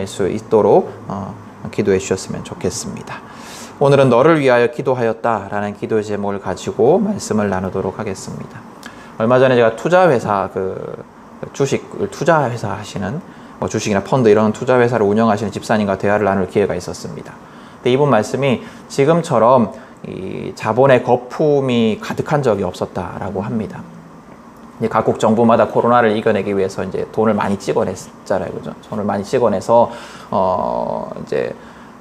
낼 수 있도록 기도해 주셨으면 좋겠습니다. 오늘은 너를 위하여 기도하였다 라는 기도 제목을 가지고 말씀을 나누도록 하겠습니다. 얼마 전에 제가 투자회사, 주식을 투자회사 하시는 주식이나 펀드 이런 투자회사를 운영하시는 집사님과 대화를 나눌 기회가 있었습니다. 근데 이분 말씀이 지금처럼 이 자본의 거품이 가득한 적이 없었다라고 합니다. 이제 각국 정부마다 코로나를 이겨내기 위해서 이제 돈을 많이 찍어냈잖아요, 그죠? 돈을 많이 찍어내서 이제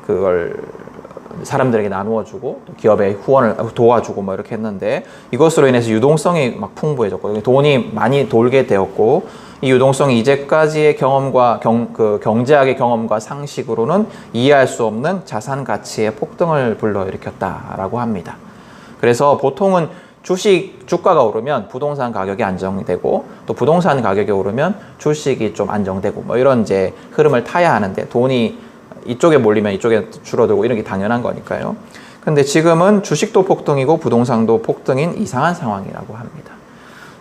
그걸 사람들에게 나누어주고 또 기업에 후원을 도와주고 뭐 이렇게 했는데 이것으로 인해서 유동성이 막 풍부해졌고 돈이 많이 돌게 되었고 이 유동성이 이제까지의 경험과 경제학의 경험과 상식으로는 이해할 수 없는 자산 가치의 폭등을 불러일으켰다라고 합니다. 그래서 보통은 주가가 오르면 부동산 가격이 안정되고 또 부동산 가격이 오르면 주식이 좀 안정되고 뭐 이런 이제 흐름을 타야 하는데 돈이 이쪽에 몰리면 이쪽에 줄어들고 이런 게 당연한 거니까요. 근데 지금은 주식도 폭등이고 부동산도 폭등인 이상한 상황이라고 합니다.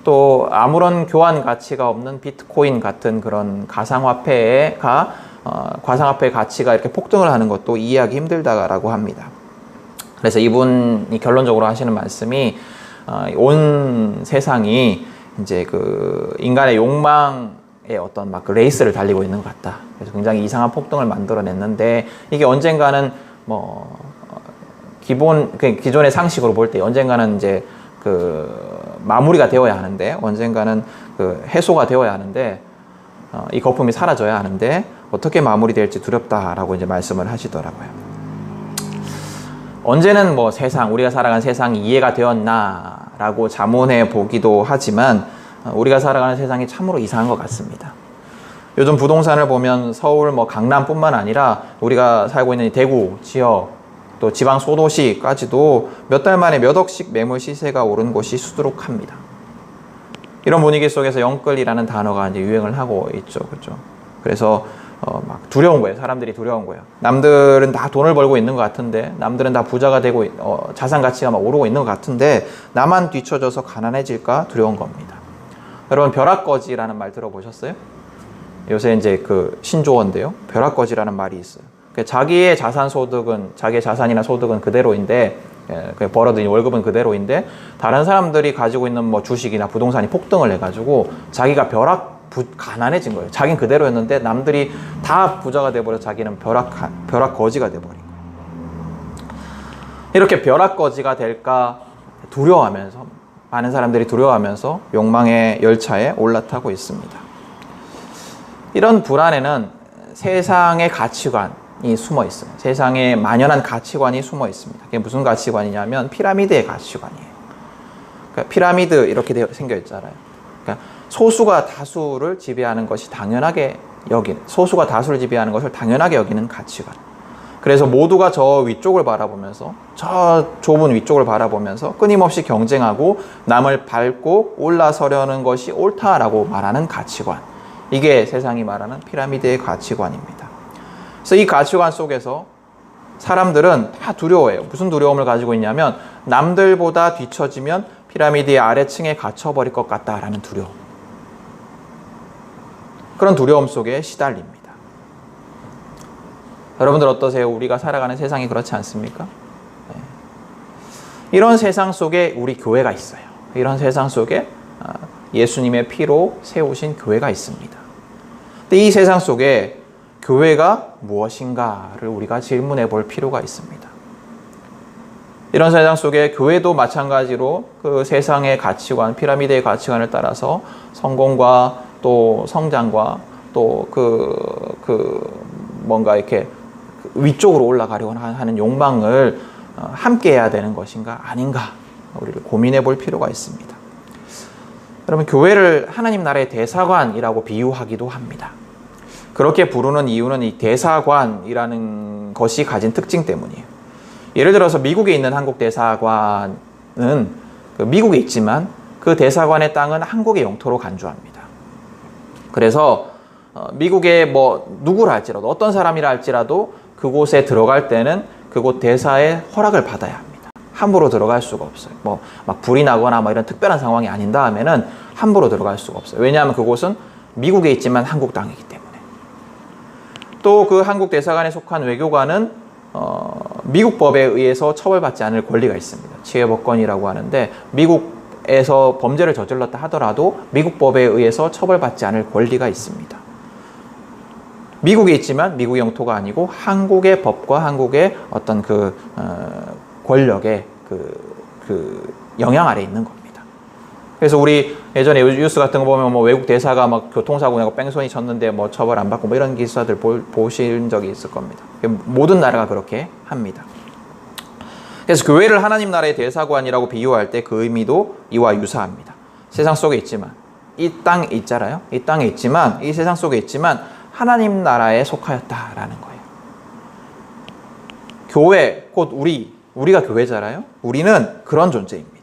또 아무런 교환 가치가 없는 비트코인 같은 그런 가상화폐의 가치가 이렇게 폭등을 하는 것도 이해하기 힘들다라고 합니다. 그래서 이분이 결론적으로 하시는 말씀이 온 세상이 이제 그 인간의 욕망 어떤 막 그 레이스를 달리고 있는 것 같다. 그래서 굉장히 이상한 폭등을 만들어냈는데 이게 언젠가는 기존의 상식으로 볼 때 언젠가는 이제 마무리가 되어야 하는데 언젠가는 해소가 되어야 하는데 이 거품이 사라져야 하는데 어떻게 마무리될지 두렵다라고 이제 말씀을 하시더라고요. 언제는 우리가 살아가는 세상이 이해가 되었나라고 자문해 보기도 하지만 우리가 살아가는 세상이 참으로 이상한 것 같습니다. 요즘 부동산을 보면 서울 강남뿐만 아니라 우리가 살고 있는 대구 지역 또 지방 소도시까지도 몇 달 만에 몇 억씩 매물 시세가 오른 곳이 수두룩합니다. 이런 분위기 속에서 영끌이라는 단어가 이제 유행을 하고 있죠, 그렇죠? 그래서 막 두려운 거예요. 사람들이 두려운 거예요. 남들은 다 돈을 벌고 있는 것 같은데, 남들은 다 부자가 되고 자산 가치가 막 오르고 있는 것 같은데 나만 뒤처져서 가난해질까 두려운 겁니다. 여러분 벼락거지라는 말 들어보셨어요? 요새 이제 신조어인데요. 벼락거지라는 말이 있어요. 자기의 자기의 자산이나 소득은 그대로인데, 벌어들인 월급은 그대로인데, 다른 사람들이 가지고 있는 주식이나 부동산이 폭등을 해가지고 자기가 가난해진 거예요. 자기는 그대로였는데 남들이 다 부자가 돼버려 자기는 벼락거지가 돼버린 거예요. 이렇게 벼락거지가 될까 두려워하면서 많은 사람들이 두려워하면서 욕망의 열차에 올라타고 있습니다. 이런 불안에는 세상의 가치관이 숨어 있어요. 세상에 만연한 가치관이 숨어 있습니다. 그게 무슨 가치관이냐면 피라미드의 가치관이에요. 그러니까 피라미드 이렇게 생겨 있잖아요. 그러니까 소수가 다수를 지배하는 것을 당연하게 여기는 가치관. 그래서 모두가 저 위쪽을 바라보면서 저 좁은 위쪽을 바라보면서 끊임없이 경쟁하고 남을 밟고 올라서려는 것이 옳다라고 말하는 가치관. 이게 세상이 말하는 피라미드의 가치관입니다. 그래서 이 가치관 속에서 사람들은 다 두려워해요. 무슨 두려움을 가지고 있냐면 남들보다 뒤처지면 피라미드의 아래층에 갇혀버릴 것 같다라는 두려움. 그런 두려움 속에 시달립니다. 여러분들 어떠세요? 우리가 살아가는 세상이 그렇지 않습니까? 네. 이런 세상 속에 우리 교회가 있어요. 이런 세상 속에 예수님의 피로 세우신 교회가 있습니다. 근데 이 세상 속에 교회가 무엇인가를 우리가 질문해 볼 필요가 있습니다. 이런 세상 속에 교회도 마찬가지로 그 세상의 가치관, 피라미드의 가치관을 따라서 성공과 또 성장과 또 뭔가 이렇게 위쪽으로 올라가려고 하는 욕망을 함께 해야 되는 것인가 아닌가 우리를 고민해 볼 필요가 있습니다. 여러분 교회를 하나님 나라의 대사관이라고 비유하기도 합니다. 그렇게 부르는 이유는 이 대사관이라는 것이 가진 특징 때문이에요. 예를 들어서 미국에 있는 한국 대사관은 미국에 있지만 그 대사관의 땅은 한국의 영토로 간주합니다. 그래서 미국의 누구라 할지라도 어떤 사람이라 할지라도 그곳에 들어갈 때는 그곳 대사의 허락을 받아야 합니다. 함부로 들어갈 수가 없어요. 막 불이 나거나 이런 특별한 상황이 아닌 다음에는 함부로 들어갈 수가 없어요. 왜냐하면 그곳은 미국에 있지만 한국 땅이기 때문에. 또 그 한국 대사관에 속한 외교관은 미국 법에 의해서 처벌받지 않을 권리가 있습니다. 치외법권이라고 하는데 미국에서 범죄를 저질렀다 하더라도 미국 법에 의해서 처벌받지 않을 권리가 있습니다. 미국에 있지만 미국의 영토가 아니고 한국의 법과 한국의 어떤 권력의 영향 아래 있는 겁니다. 그래서 우리 예전에 뉴스 같은 거 보면 뭐 외국 대사가 막 교통사고 나고 뺑소니 쳤는데 뭐 처벌 안 받고 뭐 이런 기사들 보신 적이 있을 겁니다. 모든 나라가 그렇게 합니다. 그래서 교회를 하나님 나라의 대사관이라고 비유할 때 그 의미도 이와 유사합니다. 세상 속에 있지만 이 땅에 있잖아요. 이 땅에 있지만 이 세상 속에 있지만 하나님 나라에 속하였다라는 거예요. 교회 곧 우리가 교회잖아요. 우리는 그런 존재입니다.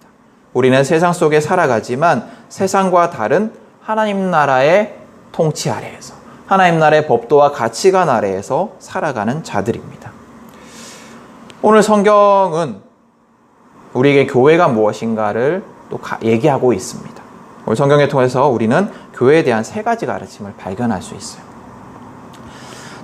우리는 세상 속에 살아가지만 세상과 다른 하나님 나라의 통치 아래에서 하나님 나라의 법도와 가치관 아래에서 살아가는 자들입니다. 오늘 성경은 우리에게 교회가 무엇인가를 또 얘기하고 있습니다. 오늘 성경을 통해서 우리는 교회에 대한 3가지 가르침을 발견할 수 있어요.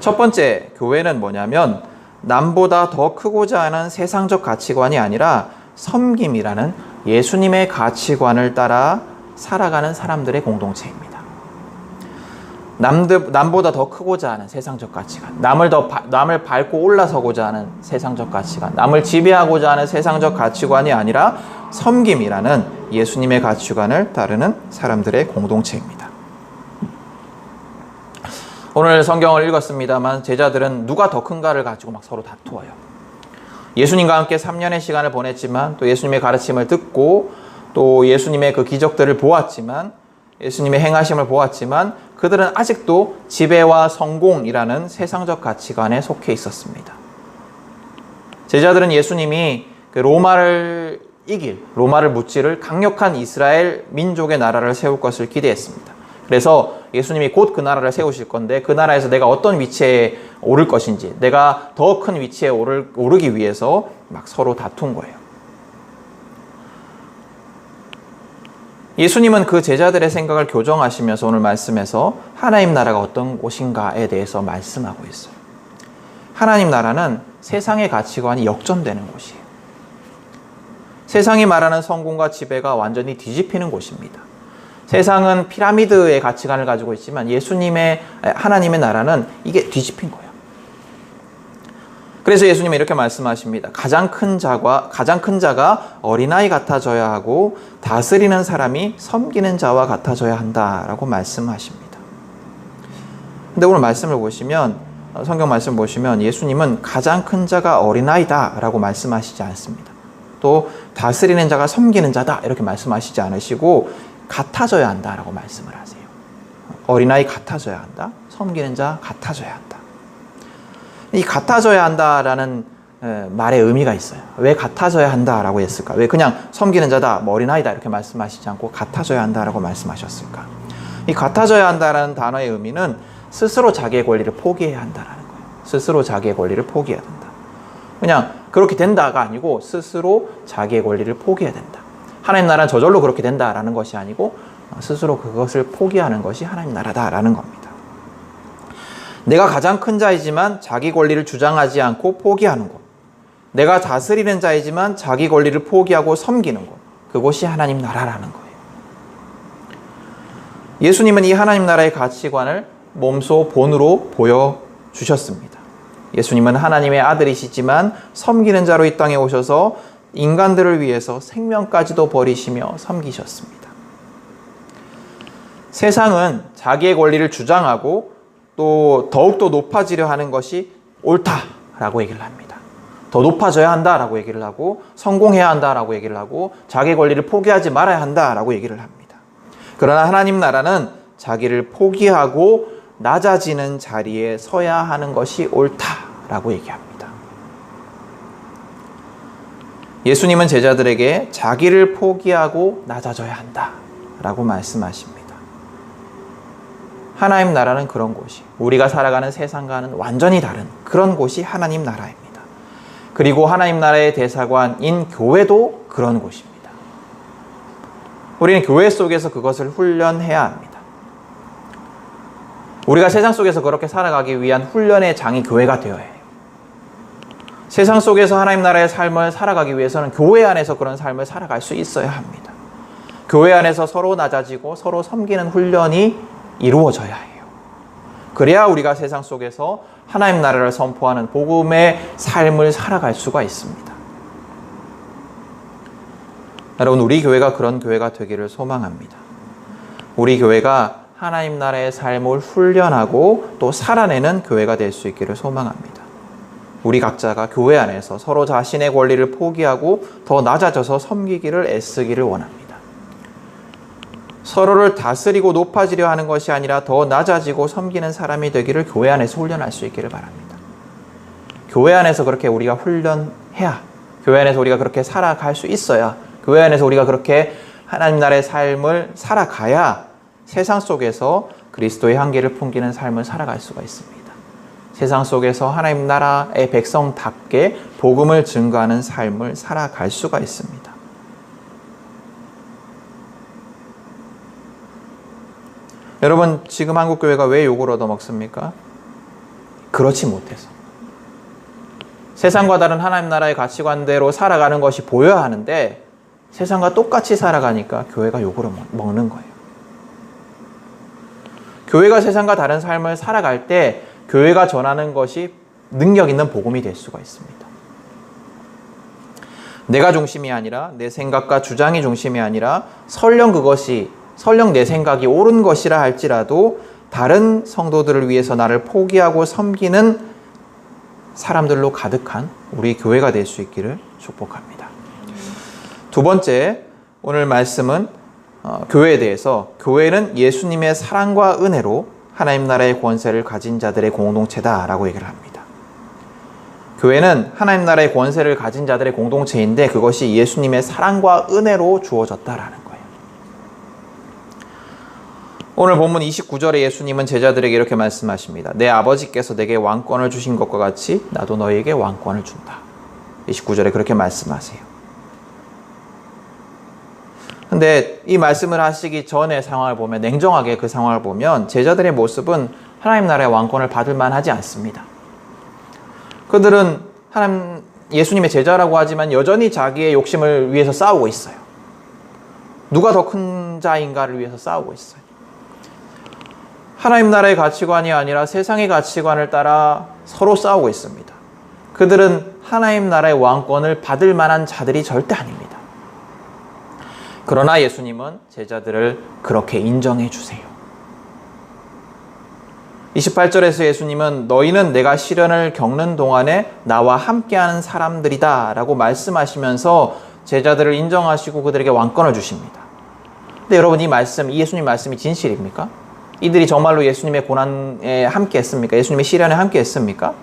첫 번째, 교회는 뭐냐면 남보다 더 크고자 하는 세상적 가치관이 아니라 섬김이라는 예수님의 가치관을 따라 살아가는 사람들의 공동체입니다. 남보다 더 크고자 하는 세상적 가치관, 남을 밟고 올라서고자 하는 세상적 가치관, 남을 지배하고자 하는 세상적 가치관이 아니라 섬김이라는 예수님의 가치관을 따르는 사람들의 공동체입니다. 오늘 성경을 읽었습니다만 제자들은 누가 더 큰가를 가지고 막 서로 다투어요. 예수님과 함께 3년의 시간을 보냈지만 또 예수님의 가르침을 듣고 또 예수님의 그 기적들을 보았지만 예수님의 행하심을 보았지만 그들은 아직도 지배와 성공이라는 세상적 가치관에 속해 있었습니다. 제자들은 예수님이 로마를 무찌를 강력한 이스라엘 민족의 나라를 세울 것을 기대했습니다. 그래서 예수님이 곧 그 나라를 세우실 건데 그 나라에서 내가 어떤 위치에 오를 것인지, 내가 더 큰 위치에 오르기 위해서 막 서로 다툰 거예요. 예수님은 그 제자들의 생각을 교정하시면서 오늘 말씀에서 하나님 나라가 어떤 곳인가에 대해서 말씀하고 있어요. 하나님 나라는 세상의 가치관이 역전되는 곳이에요. 세상이 말하는 성공과 지배가 완전히 뒤집히는 곳입니다. 세상은 피라미드의 가치관을 가지고 있지만 하나님의 나라는 이게 뒤집힌 거예요. 그래서 예수님은 이렇게 말씀하십니다. 가장 큰 자가 어린아이 같아져야 하고 다스리는 사람이 섬기는 자와 같아져야 한다라고 말씀하십니다. 근데 오늘 성경 말씀을 보시면 예수님은 가장 큰 자가 어린아이다라고 말씀하시지 않습니다. 또 다스리는 자가 섬기는 자다 이렇게 말씀하시지 않으시고 같아져야 한다라고 말씀을 하세요. 어린아이 같아져야 한다. 섬기는 자 같아져야 한다. 이 같아져야 한다라는 말의 의미가 있어요. 왜 같아져야 한다라고 했을까? 왜 그냥 섬기는 자다, 어린아이다 이렇게 말씀하시지 않고 같아져야 한다라고 말씀하셨을까? 이 같아져야 한다라는 단어의 의미는 스스로 자기의 권리를 포기해야 한다라는 거예요. 스스로 자기의 권리를 포기해야 된다. 그냥 그렇게 된다가 아니고 스스로 자기의 권리를 포기해야 된다. 하나님 나라는 저절로 그렇게 된다라는 것이 아니고 스스로 그것을 포기하는 것이 하나님 나라다라는 겁니다. 내가 가장 큰 자이지만 자기 권리를 주장하지 않고 포기하는 것. 내가 다스리는 자이지만 자기 권리를 포기하고 섬기는 것. 그것이 하나님 나라라는 거예요. 예수님은 이 하나님 나라의 가치관을 몸소 본으로 보여주셨습니다. 예수님은 하나님의 아들이시지만 섬기는 자로 이 땅에 오셔서 인간들을 위해서 생명까지도 버리시며 섬기셨습니다. 세상은 자기의 권리를 주장하고 또 더욱더 높아지려 하는 것이 옳다라고 얘기를 합니다. 더 높아져야 한다라고 얘기를 하고 성공해야 한다라고 얘기를 하고 자기의 권리를 포기하지 말아야 한다라고 얘기를 합니다. 그러나 하나님 나라는 자기를 포기하고 낮아지는 자리에 서야 하는 것이 옳다라고 얘기합니다. 예수님은 제자들에게 자기를 포기하고 낮아져야 한다라고 말씀하십니다. 하나님 나라는 그런 곳이, 우리가 살아가는 세상과는 완전히 다른 그런 곳이 하나님 나라입니다. 그리고 하나님 나라의 대사관인 교회도 그런 곳입니다. 우리는 교회 속에서 그것을 훈련해야 합니다. 우리가 세상 속에서 그렇게 살아가기 위한 훈련의 장이 교회가 되어야 해요. 세상 속에서 하나님 나라의 삶을 살아가기 위해서는 교회 안에서 그런 삶을 살아갈 수 있어야 합니다. 교회 안에서 서로 낮아지고 서로 섬기는 훈련이 이루어져야 해요. 그래야 우리가 세상 속에서 하나님 나라를 선포하는 복음의 삶을 살아갈 수가 있습니다. 여러분, 우리 교회가 그런 교회가 되기를 소망합니다. 우리 교회가 하나님 나라의 삶을 훈련하고 또 살아내는 교회가 될 수 있기를 소망합니다. 우리 각자가 교회 안에서 서로 자신의 권리를 포기하고 더 낮아져서 섬기기를 애쓰기를 원합니다. 서로를 다스리고 높아지려 하는 것이 아니라 더 낮아지고 섬기는 사람이 되기를 교회 안에서 훈련할 수 있기를 바랍니다. 교회 안에서 그렇게 우리가 훈련해야, 교회 안에서 우리가 그렇게 살아갈 수 있어야, 교회 안에서 우리가 그렇게 하나님 나라의 삶을 살아가야 세상 속에서 그리스도의 향기를 풍기는 삶을 살아갈 수가 있습니다. 세상 속에서 하나님 나라의 백성답게 복음을 증거하는 삶을 살아갈 수가 있습니다. 여러분, 지금 한국교회가 왜 욕을 얻어먹습니까? 그렇지 못해서. 세상과 다른 하나님 나라의 가치관대로 살아가는 것이 보여야 하는데 세상과 똑같이 살아가니까 교회가 욕을 먹는 거예요. 교회가 세상과 다른 삶을 살아갈 때 교회가 전하는 것이 능력 있는 복음이 될 수가 있습니다. 내가 중심이 아니라 내 생각과 주장이 중심이 아니라 설령 내 생각이 옳은 것이라 할지라도 다른 성도들을 위해서 나를 포기하고 섬기는 사람들로 가득한 우리 교회가 될 수 있기를 축복합니다. 두 번째, 오늘 말씀은 교회에 대해서 교회는 예수님의 사랑과 은혜로 하나님 나라의 권세를 가진 자들의 공동체다라고 얘기를 합니다. 교회는 하나님 나라의 권세를 가진 자들의 공동체인데 그것이 예수님의 사랑과 은혜로 주어졌다라는 거예요. 오늘 본문 29절에 예수님은 제자들에게 이렇게 말씀하십니다. 내 아버지께서 내게 왕권을 주신 것과 같이 나도 너희에게 왕권을 준다. 29절에 그렇게 말씀하세요. 근데 이 말씀을 하시기 전의 상황을 보면, 냉정하게 그 상황을 보면 제자들의 모습은 하나님 나라의 왕권을 받을 만하지 않습니다. 그들은 예수님의 제자라고 하지만 여전히 자기의 욕심을 위해서 싸우고 있어요. 누가 더 큰 자인가를 위해서 싸우고 있어요. 하나님 나라의 가치관이 아니라 세상의 가치관을 따라 서로 싸우고 있습니다. 그들은 하나님 나라의 왕권을 받을 만한 자들이 절대 아닙니다. 그러나 예수님은 제자들을 그렇게 인정해 주세요. 28절에서 예수님은 너희는 내가 시련을 겪는 동안에 나와 함께하는 사람들이다 라고 말씀하시면서 제자들을 인정하시고 그들에게 왕권을 주십니다. 근데 여러분, 이 예수님 말씀이 진실입니까? 이들이 정말로 예수님의 고난에 함께 했습니까? 예수님의 시련에 함께 했습니까?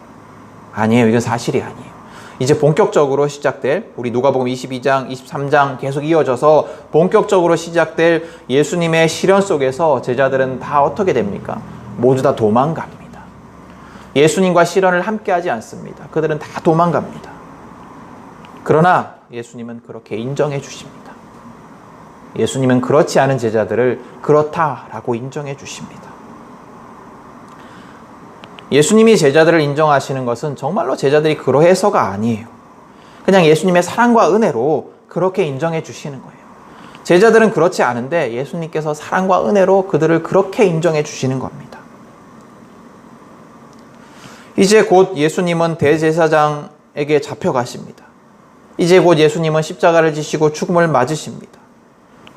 아니에요. 이건 사실이 아니에요. 이제 본격적으로 시작될 우리 누가복음 22장, 23장 계속 이어져서 본격적으로 시작될 예수님의 시련 속에서 제자들은 다 어떻게 됩니까? 모두 다 도망갑니다. 예수님과 시련을 함께하지 않습니다. 그들은 다 도망갑니다. 그러나 예수님은 그렇게 인정해 주십니다. 예수님은 그렇지 않은 제자들을 그렇다라고 인정해 주십니다. 예수님이 제자들을 인정하시는 것은 정말로 제자들이 그러해서가 아니에요. 그냥 예수님의 사랑과 은혜로 그렇게 인정해 주시는 거예요. 제자들은 그렇지 않은데 예수님께서 사랑과 은혜로 그들을 그렇게 인정해 주시는 겁니다. 이제 곧 예수님은 대제사장에게 잡혀가십니다. 이제 곧 예수님은 십자가를 지시고 죽음을 맞으십니다.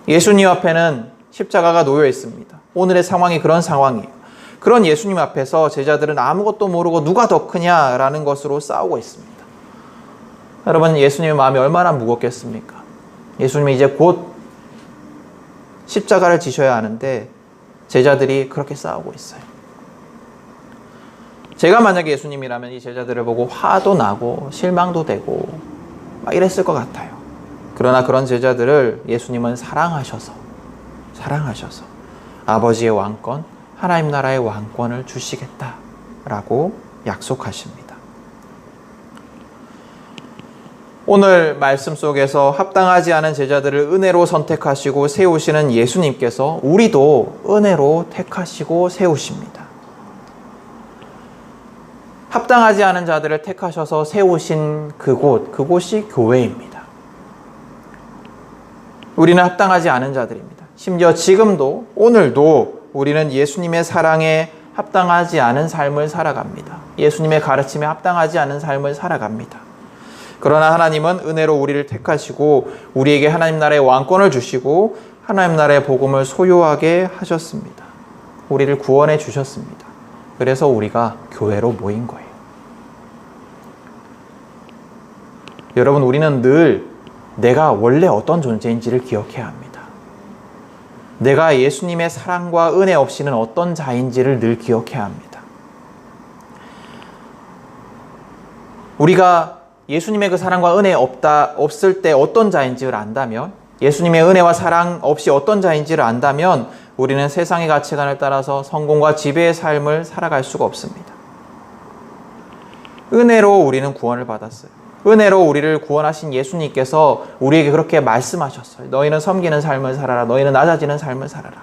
예수님 앞에는 십자가가 놓여 있습니다. 오늘의 상황이 그런 상황이에요. 그런 예수님 앞에서 제자들은 아무것도 모르고 누가 더 크냐라는 것으로 싸우고 있습니다. 여러분, 예수님의 마음이 얼마나 무겁겠습니까? 예수님이 이제 곧 십자가를 지셔야 하는데 제자들이 그렇게 싸우고 있어요. 제가 만약에 예수님이라면 이 제자들을 보고 화도 나고 실망도 되고 막 이랬을 것 같아요. 그러나 그런 제자들을 예수님은 사랑하셔서 아버지의 왕권, 하나님 나라의 왕권을 주시겠다라고 약속하십니다. 오늘 말씀 속에서 합당하지 않은 제자들을 은혜로 선택하시고 세우시는 예수님께서 우리도 은혜로 택하시고 세우십니다. 합당하지 않은 자들을 택하셔서 세우신 그곳이 교회입니다. 우리는 합당하지 않은 자들입니다. 심지어 지금도, 오늘도 우리는 예수님의 사랑에 합당하지 않은 삶을 살아갑니다. 예수님의 가르침에 합당하지 않은 삶을 살아갑니다. 그러나 하나님은 은혜로 우리를 택하시고 우리에게 하나님 나라의 왕권을 주시고 하나님 나라의 복음을 소유하게 하셨습니다. 우리를 구원해 주셨습니다. 그래서 우리가 교회로 모인 거예요. 여러분, 우리는 늘 내가 원래 어떤 존재인지를 기억해야 합니다. 내가 예수님의 사랑과 은혜 없이는 어떤 자인지를 늘 기억해야 합니다. 우리가 예수님의 그 사랑과 은혜 없을 때 어떤 자인지를 안다면, 예수님의 은혜와 사랑 없이 어떤 자인지를 안다면 우리는 세상의 가치관을 따라서 성공과 지배의 삶을 살아갈 수가 없습니다. 은혜로 우리는 구원을 받았어요. 은혜로 우리를 구원하신 예수님께서 우리에게 그렇게 말씀하셨어요. 너희는 섬기는 삶을 살아라. 너희는 낮아지는 삶을 살아라.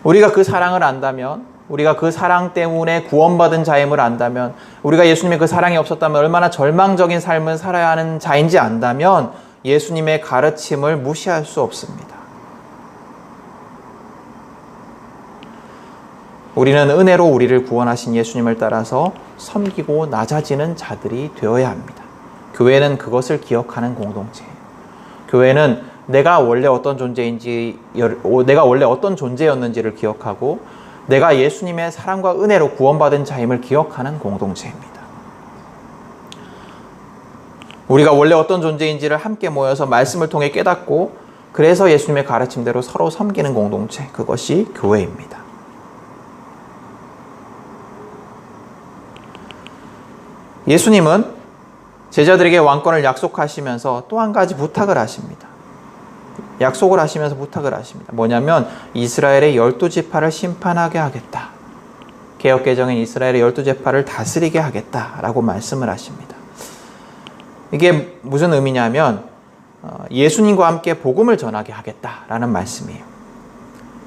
우리가 그 사랑을 안다면, 우리가 그 사랑 때문에 구원받은 자임을 안다면, 우리가 예수님의 그 사랑이 없었다면 얼마나 절망적인 삶을 살아야 하는 자인지 안다면 예수님의 가르침을 무시할 수 없습니다. 우리는 은혜로 우리를 구원하신 예수님을 따라서 섬기고 낮아지는 자들이 되어야 합니다. 교회는 그것을 기억하는 공동체예요. 교회는 내가 원래 어떤 존재였는지를 기억하고 내가 예수님의 사랑과 은혜로 구원받은 자임을 기억하는 공동체입니다. 우리가 원래 어떤 존재인지를 함께 모여서 말씀을 통해 깨닫고 그래서 예수님의 가르침대로 서로 섬기는 공동체, 그것이 교회입니다. 예수님은 제자들에게 왕권을 약속하시면서 또 한 가지 부탁을 하십니다. 약속을 하시면서 부탁을 하십니다. 뭐냐면 이스라엘의 12지파를 심판하게 하겠다. 개역개정인 이스라엘의 12지파를 다스리게 하겠다라고 말씀을 하십니다. 이게 무슨 의미냐면 예수님과 함께 복음을 전하게 하겠다라는 말씀이에요.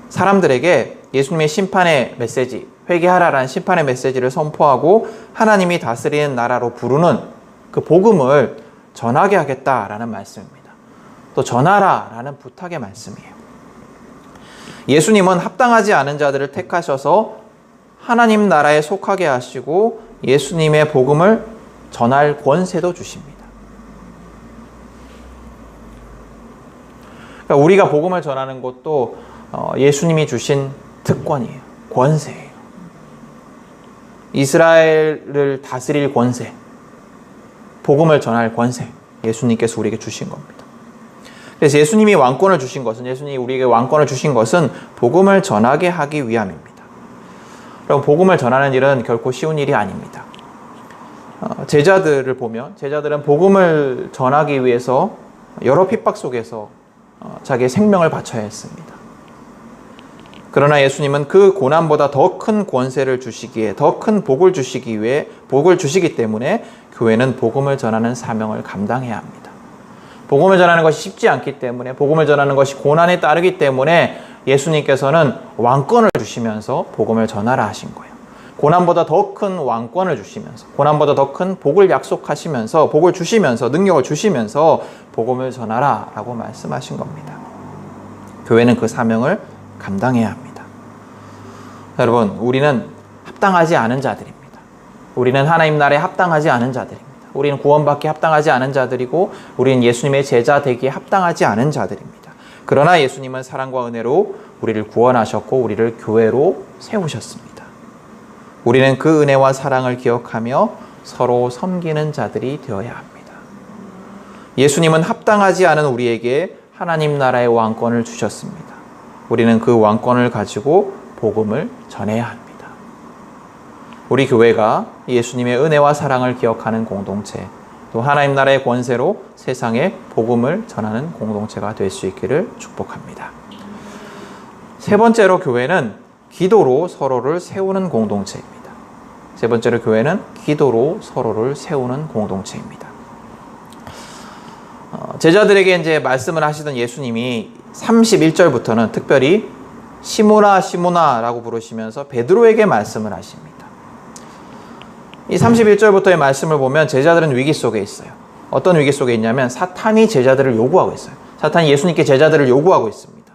사람들에게 예수님의 심판의 메시지, 회개하라라는 심판의 메시지를 선포하고 하나님이 다스리는 나라로 부르는 그 복음을 전하게 하겠다라는 말씀입니다. 또 전하라라는 부탁의 말씀이에요. 예수님은 합당하지 않은 자들을 택하셔서 하나님 나라에 속하게 하시고 예수님의 복음을 전할 권세도 주십니다. 그러니까 우리가 복음을 전하는 것도 예수님이 주신 특권이에요. 권세예요. 이스라엘을 다스릴 권세, 복음을 전할 권세, 예수님께서 우리에게 주신 겁니다. 그래서 예수님이 왕권을 주신 것은, 예수님이 우리에게 왕권을 주신 것은 복음을 전하게 하기 위함입니다. 그럼 복음을 전하는 일은 결코 쉬운 일이 아닙니다. 제자들을 보면 제자들은 복음을 전하기 위해서 여러 핍박 속에서 자기의 생명을 바쳐야 했습니다. 그러나 예수님은 그 고난보다 더 큰 권세를 주시기에, 더 큰 복을 주시기 위해, 복을 주시기 때문에 교회는 복음을 전하는 사명을 감당해야 합니다. 복음을 전하는 것이 쉽지 않기 때문에, 복음을 전하는 것이 고난에 따르기 때문에 예수님께서는 왕권을 주시면서 복음을 전하라 하신 거예요. 고난보다 더 큰 왕권을 주시면서, 고난보다 더 큰 복을 약속하시면서, 복을 주시면서, 능력을 주시면서 복음을 전하라 라고 말씀하신 겁니다. 교회는 그 사명을 감당해야 합니다. 여러분, 우리는 합당하지 않은 자들입니다. 우리는 하나님 나라에 합당하지 않은 자들입니다. 우리는 구원받기에 합당하지 않은 자들이고 우리는 예수님의 제자 되기에 합당하지 않은 자들입니다. 그러나 예수님은 사랑과 은혜로 우리를 구원하셨고 우리를 교회로 세우셨습니다. 우리는 그 은혜와 사랑을 기억하며 서로 섬기는 자들이 되어야 합니다. 예수님은 합당하지 않은 우리에게 하나님 나라의 왕권을 주셨습니다. 우리는 그 왕권을 가지고 복음을 전해야 합니다. 우리 교회가 예수님의 은혜와 사랑을 기억하는 공동체, 또 하나님 나라의 권세로 세상에 복음을 전하는 공동체가 될 수 있기를 축복합니다. 세 번째로 교회는 기도로 서로를 세우는 공동체입니다. 세 번째로 교회는 기도로 서로를 세우는 공동체입니다. 제자들에게 이제 말씀을 하시던 예수님이 31절부터는 특별히 시모나 시모나 라고 부르시면서 베드로에게 말씀을 하십니다. 이 31절부터의 말씀을 보면 제자들은 위기 속에 있어요. 어떤 위기 속에 있냐면 사탄이 제자들을 요구하고 있어요. 사탄이 예수님께 제자들을 요구하고 있습니다.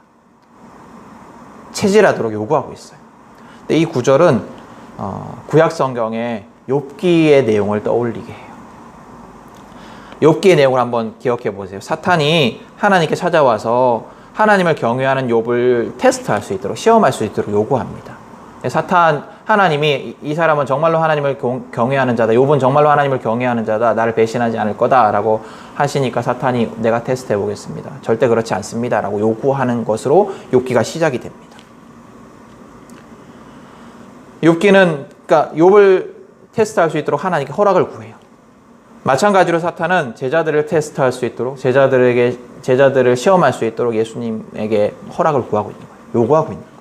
체질하도록 요구하고 있어요. 근데 이 구절은 구약 성경의 욥기의 내용을 떠올리게 해요. 욥기의 내용을 한번 기억해 보세요. 사탄이 하나님께 찾아와서 하나님을 경외하는 욥을 테스트할 수 있도록, 시험할 수 있도록 요구합니다. 하나님이 이 사람은 정말로 하나님을 경외하는 자다, 욥은 정말로 하나님을 경외하는 자다, 나를 배신하지 않을 거다 라고 하시니까 사탄이 내가 테스트해 보겠습니다, 절대 그렇지 않습니다 라고 요구하는 것으로 욥기가 시작이 됩니다. 그러니까 욥을 테스트할 수 있도록 하나님께 허락을 구해요. 마찬가지로 사탄은 제자들을 테스트할 수 있도록, 제자들을 시험할 수 있도록 예수님에게 허락을 구하고 있는 거예요. 요구하고 있는 거예요.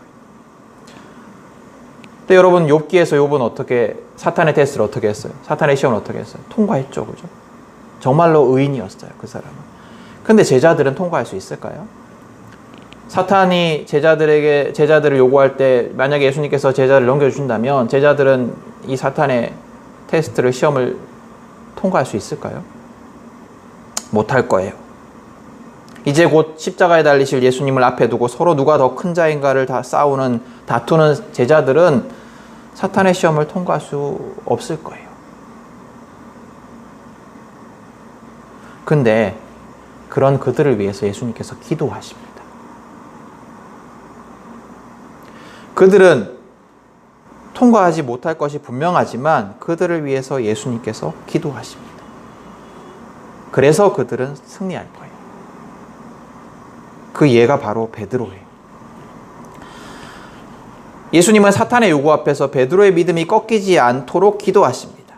근데 여러분, 욥기에서 욥은 어떻게, 사탄의 테스트를 어떻게 했어요? 사탄의 시험을 어떻게 했어요? 통과했죠, 그죠? 정말로 의인이었어요, 그 사람은. 근데 제자들은 통과할 수 있을까요? 사탄이 제자들을 요구할 때 만약에 예수님께서 제자를 넘겨주신다면 제자들은 이 사탄의 테스트를, 시험을 통과할 수 있을까요? 못할 거예요. 이제 곧 십자가에 달리실 예수님을 앞에 두고 서로 누가 더 큰 자인가를 다투는 제자들은 사탄의 시험을 통과할 수 없을 거예요. 근데 그런 그들을 위해서 예수님께서 기도하십니다. 그들은 통과하지 못할 것이 분명하지만 그들을 위해서 예수님께서 기도하십니다. 그래서 그들은 승리할 거예요. 그 예가 바로 베드로예요. 예수님은 사탄의 요구 앞에서 베드로의 믿음이 꺾이지 않도록 기도하십니다.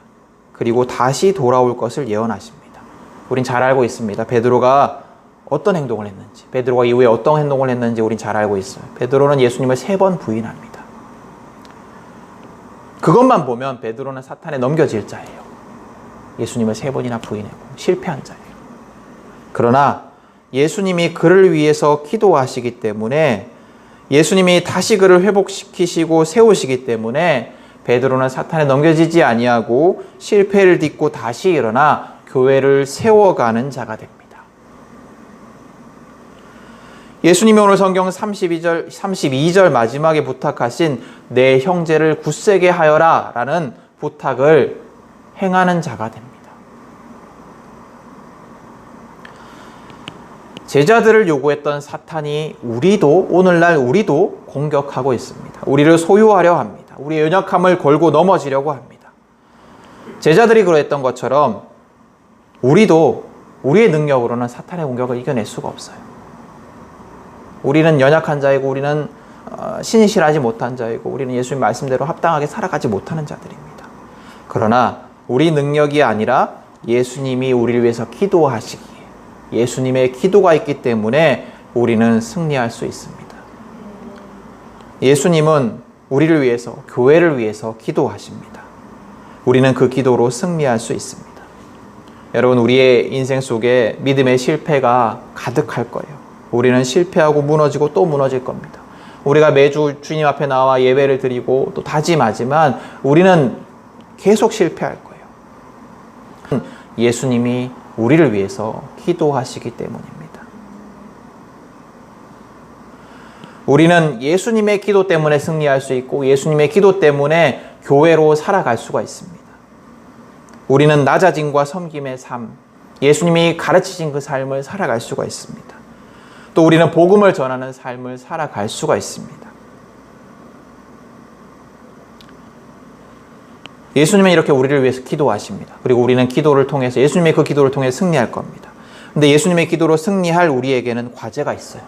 그리고 다시 돌아올 것을 예언하십니다. 우린 잘 알고 있습니다. 베드로가 어떤 행동을 했는지, 베드로가 이후에 어떤 행동을 했는지 우린 잘 알고 있어요. 베드로는 예수님을 3번 부인합니다. 그것만 보면 베드로는 사탄에 넘겨질 자예요. 예수님을 3번이나 부인하고 실패한 자예요. 그러나 예수님이 그를 위해서 기도하시기 때문에, 예수님이 다시 그를 회복시키시고 세우시기 때문에 베드로는 사탄에 넘겨지지 아니하고 실패를 딛고 다시 일어나 교회를 세워가는 자가 됩니다. 예수님이 오늘 성경 32절 마지막에 부탁하신 내 형제를 굳세게 하여라 라는 부탁을 행하는 자가 됩니다. 제자들을 요구했던 사탄이 오늘날 우리도 공격하고 있습니다. 우리를 소유하려 합니다. 우리의 연약함을 걸고 넘어지려고 합니다. 제자들이 그랬던 것처럼 우리도 우리의 능력으로는 사탄의 공격을 이겨낼 수가 없어요. 우리는 연약한 자이고, 우리는 신실하지 못한 자이고, 우리는 예수님 말씀대로 합당하게 살아가지 못하는 자들입니다. 그러나 우리 능력이 아니라 예수님이 우리를 위해서 기도하시기에, 예수님의 기도가 있기 때문에 우리는 승리할 수 있습니다. 예수님은 우리를 위해서, 교회를 위해서 기도하십니다. 우리는 그 기도로 승리할 수 있습니다. 여러분, 우리의 인생 속에 믿음의 실패가 가득할 거예요. 우리는 실패하고 무너지고 또 무너질 겁니다. 우리가 매주 주님 앞에 나와 예배를 드리고 또 다짐하지만 우리는 계속 실패할 거예요. 예수님이 우리를 위해서 기도하시기 때문입니다. 우리는 예수님의 기도 때문에 승리할 수 있고, 예수님의 기도 때문에 교회로 살아갈 수가 있습니다. 우리는 낮아짐과 섬김의 삶, 예수님이 가르치신 그 삶을 살아갈 수가 있습니다. 또 우리는 복음을 전하는 삶을 살아갈 수가 있습니다. 예수님은 이렇게 우리를 위해서 기도하십니다. 그리고 우리는 기도를 통해서, 예수님의 그 기도를 통해 승리할 겁니다. 근데 예수님의 기도로 승리할 우리에게는 과제가 있어요.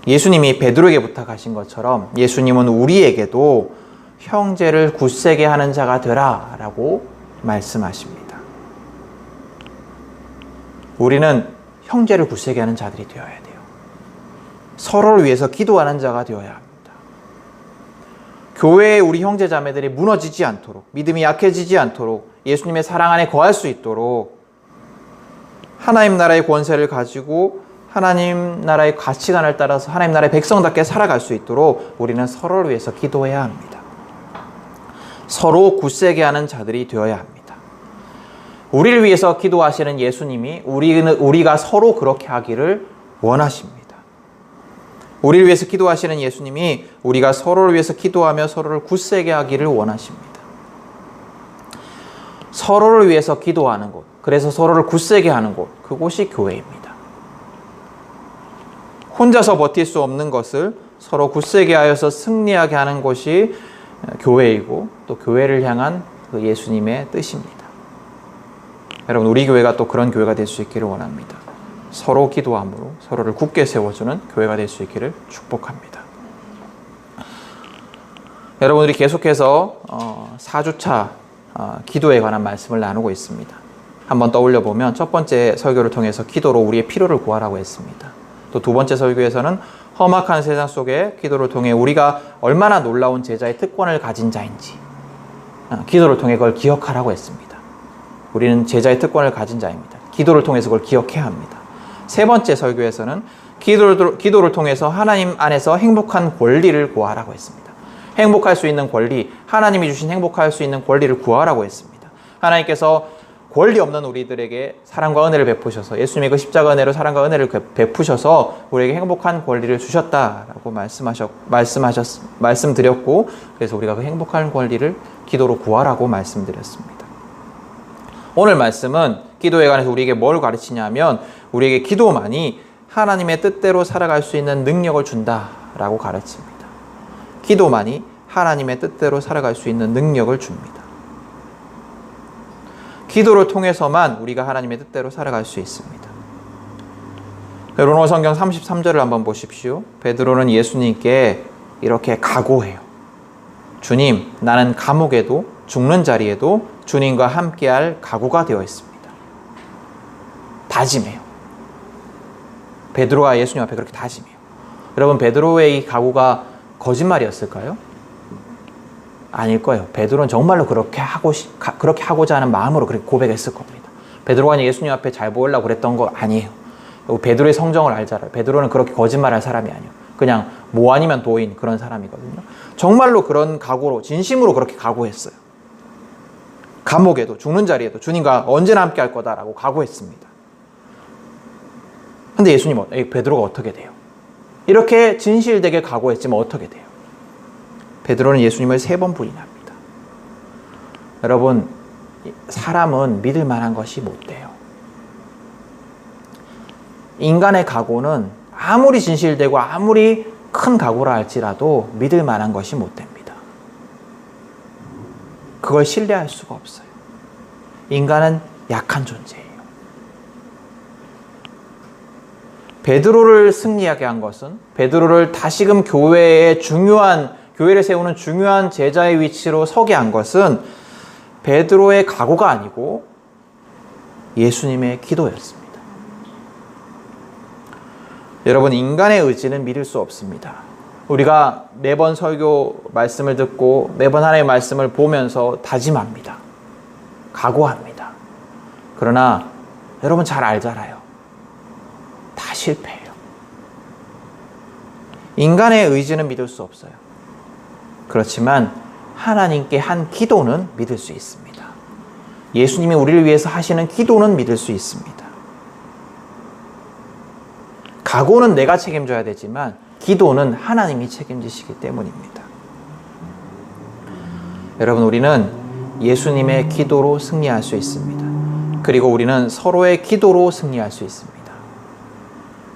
예수님이 베드로에게 부탁하신 것처럼 예수님은 우리에게도 형제를 굳세게 하는 자가 되라 라고 말씀하십니다. 우리는 형제를 굳세게 하는 자들이 되어야 돼요. 서로를 위해서 기도하는 자가 되어야 합니다. 교회에 우리 형제 자매들이 무너지지 않도록, 믿음이 약해지지 않도록, 예수님의 사랑 안에 거할 수 있도록 하나님 나라의 권세를 가지고 하나님 나라의 가치관을 따라서 하나님 나라의 백성답게 살아갈 수 있도록 우리는 서로를 위해서 기도해야 합니다. 서로 굳세게 하는 자들이 되어야 합니다. 우리를 위해서 기도하시는 예수님이 우리가 서로 그렇게 하기를 원하십니다. 우리를 위해서 기도하시는 예수님이 우리가 서로를 위해서 기도하며 서로를 굳세게 하기를 원하십니다. 서로를 위해서 기도하는 곳, 그래서 서로를 굳세게 하는 곳, 그곳이 교회입니다. 혼자서 버틸 수 없는 것을 서로 굳세게 하여서 승리하게 하는 곳이 교회이고 또 교회를 향한 그 예수님의 뜻입니다. 여러분, 우리 교회가 또 그런 교회가 될 수 있기를 원합니다. 서로 기도함으로 서로를 굳게 세워주는 교회가 될 수 있기를 축복합니다. 여러분들이 계속해서 4주차 기도에 관한 말씀을 나누고 있습니다. 한번 떠올려 보면 첫 번째 설교를 통해서 기도로 우리의 필요를 구하라고 했습니다. 또 두 번째 설교에서는 험악한 세상 속에 기도를 통해 우리가 얼마나 놀라운 제자의 특권을 가진 자인지 기도를 통해 그걸 기억하라고 했습니다. 우리는 제자의 특권을 가진 자입니다. 기도를 통해서 그걸 기억해야 합니다. 세 번째 설교에서는 기도를 통해서 하나님 안에서 행복한 권리를 구하라고 했습니다. 행복할 수 있는 권리, 하나님이 주신 행복할 수 있는 권리를 구하라고 했습니다. 하나님께서 권리 없는 우리들에게 사랑과 은혜를 베푸셔서 예수님의 그 십자가 은혜로 사랑과 은혜를 베푸셔서 우리에게 행복한 권리를 주셨다라고 말씀드렸고, 그래서 우리가 그 행복한 권리를 기도로 구하라고 말씀드렸습니다. 오늘 말씀은 기도에 관해서 우리에게 뭘 가르치냐면 우리에게 기도만이 하나님의 뜻대로 살아갈 수 있는 능력을 준다라고 가르칩니다. 기도만이 하나님의 뜻대로 살아갈 수 있는 능력을 줍니다. 기도를 통해서만 우리가 하나님의 뜻대로 살아갈 수 있습니다. 로마 성경 33절을 한번 보십시오. 베드로는 예수님께 이렇게 각오해요. 주님, 나는 감옥에도 죽는 자리에도 주님과 함께할 각오가 되어 있습니다. 다짐해요. 베드로가 예수님 앞에 그렇게 다짐해요. 여러분, 베드로의 이 각오가 거짓말이었을까요? 아닐 거예요. 베드로는 정말로 그렇게 하고자 하는 마음으로 그렇게 고백했을 겁니다. 베드로가 예수님 앞에 잘 보이려고 그랬던 거 아니에요. 베드로의 성정을 알잖아요. 베드로는 그렇게 거짓말할 사람이 아니에요. 그냥 뭐 아니면 도인 그런 사람이거든요. 정말로 그런 각오로, 진심으로 그렇게 각오했어요. 감옥에도 죽는 자리에도 주님과 언제나 함께 할 거다라고 각오했습니다. 근데 베드로가 어떻게 돼요? 이렇게 진실되게 각오했지만 어떻게 돼요? 베드로는 예수님을 3번 부인합니다. 여러분, 사람은 믿을 만한 것이 못 돼요. 인간의 각오는 아무리 진실되고 아무리 큰 각오라 할지라도 믿을 만한 것이 못 됩니다. 그걸 신뢰할 수가 없어요. 인간은 약한 존재예요. 베드로를 승리하게 한 것은 베드로를 다시금 교회를 세우는 중요한 제자의 위치로 서게 한 것은 베드로의 각오가 아니고 예수님의 기도였습니다. 여러분, 인간의 의지는 믿을 수 없습니다. 우리가 매번 설교 말씀을 듣고 매번 하나님의 말씀을 보면서 다짐합니다. 각오합니다. 그러나 여러분 잘 알잖아요. 다 실패해요. 인간의 의지는 믿을 수 없어요. 그렇지만 하나님께 한 기도는 믿을 수 있습니다. 예수님이 우리를 위해서 하시는 기도는 믿을 수 있습니다. 각오는 내가 책임져야 되지만 기도는 하나님이 책임지시기 때문입니다. 여러분, 우리는 예수님의 기도로 승리할 수 있습니다. 그리고 우리는 서로의 기도로 승리할 수 있습니다.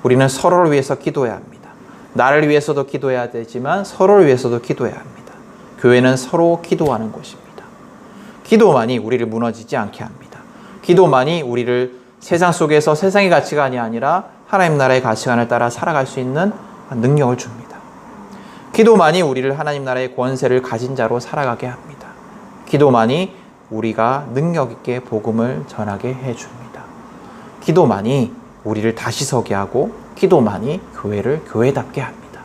우리는 서로를 위해서 기도해야 합니다. 나를 위해서도 기도해야 되지만 서로를 위해서도 기도해야 합니다. 교회는 서로 기도하는 곳입니다. 기도만이 우리를 무너지지 않게 합니다. 기도만이 우리를 세상 속에서 세상의 가치관이 아니라 하나님 나라의 가치관을 따라 살아갈 수 있는 능력을 줍니다. 기도만이 우리를 하나님 나라의 권세를 가진 자로 살아가게 합니다. 기도만이 우리가 능력 있게 복음을 전하게 해줍니다. 기도만이 우리를 다시 서게 하고 기도만이 교회를 교회답게 합니다.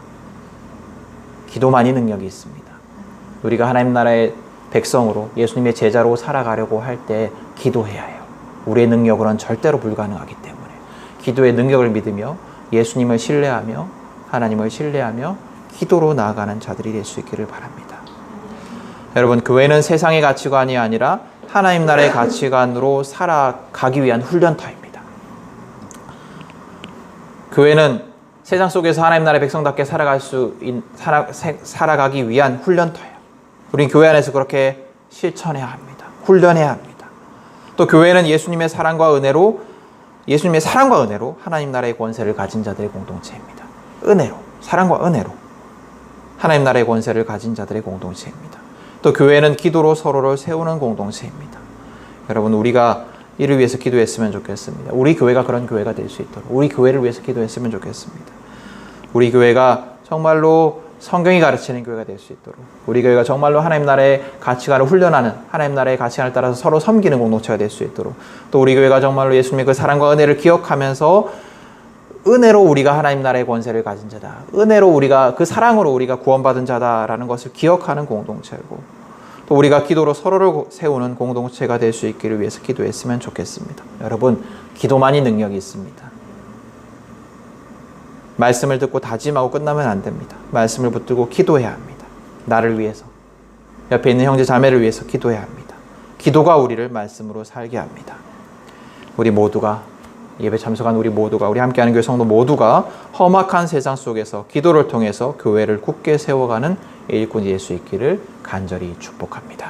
기도만이 능력이 있습니다. 우리가 하나님 나라의 백성으로 예수님의 제자로 살아가려고 할 때 기도해야 해요. 우리의 능력으로는 절대로 불가능하기 때문에 기도의 능력을 믿으며 예수님을 신뢰하며 하나님을 신뢰하며 기도로 나아가는 자들이 될 수 있기를 바랍니다. 여러분, 교회는 세상의 가치관이 아니라 하나님 나라의 가치관으로 살아가기 위한 훈련터입니다. 교회는 세상 속에서 하나님 나라의 백성답게 살아가기 위한 훈련터예요. 우린 교회 안에서 그렇게 실천해야 합니다. 훈련해야 합니다. 또 교회는 예수님의 사랑과 은혜로 하나님 나라의 권세를 가진 자들의 공동체입니다. 은혜로, 사랑과 은혜로 하나님 나라의 권세를 가진 자들의 공동체입니다. 또 교회는 기도로 서로를 세우는 공동체입니다. 여러분, 우리가 이를 위해서 기도했으면 좋겠습니다. 우리 교회가 그런 교회가 될 수 있도록 우리 교회를 위해서 기도했으면 좋겠습니다. 우리 교회가 정말로 성경이 가르치는 교회가 될 수 있도록, 우리 교회가 정말로 하나님 나라의 가치관을 훈련하는, 하나님 나라의 가치관을 따라서 서로 섬기는 공동체가 될 수 있도록, 또 우리 교회가 정말로 예수님의 그 사랑과 은혜를 기억하면서 은혜로 우리가 하나님 나라의 권세를 가진 자다, 은혜로 우리가 그 사랑으로 우리가 구원받은 자다라는 것을 기억하는 공동체고, 또 우리가 기도로 서로를 세우는 공동체가 될 수 있기를 위해서 기도했으면 좋겠습니다. 여러분, 기도만이 능력이 있습니다. 말씀을 듣고 다짐하고 끝나면 안 됩니다. 말씀을 붙들고 기도해야 합니다. 나를 위해서, 옆에 있는 형제 자매를 위해서 기도해야 합니다. 기도가 우리를 말씀으로 살게 합니다. 우리 모두가, 예배 참석한 우리 모두가, 우리 함께하는 교회 성도 모두가 험악한 세상 속에서 기도를 통해서 교회를 굳게 세워가는 일꾼이 될 수 있기를 간절히 축복합니다.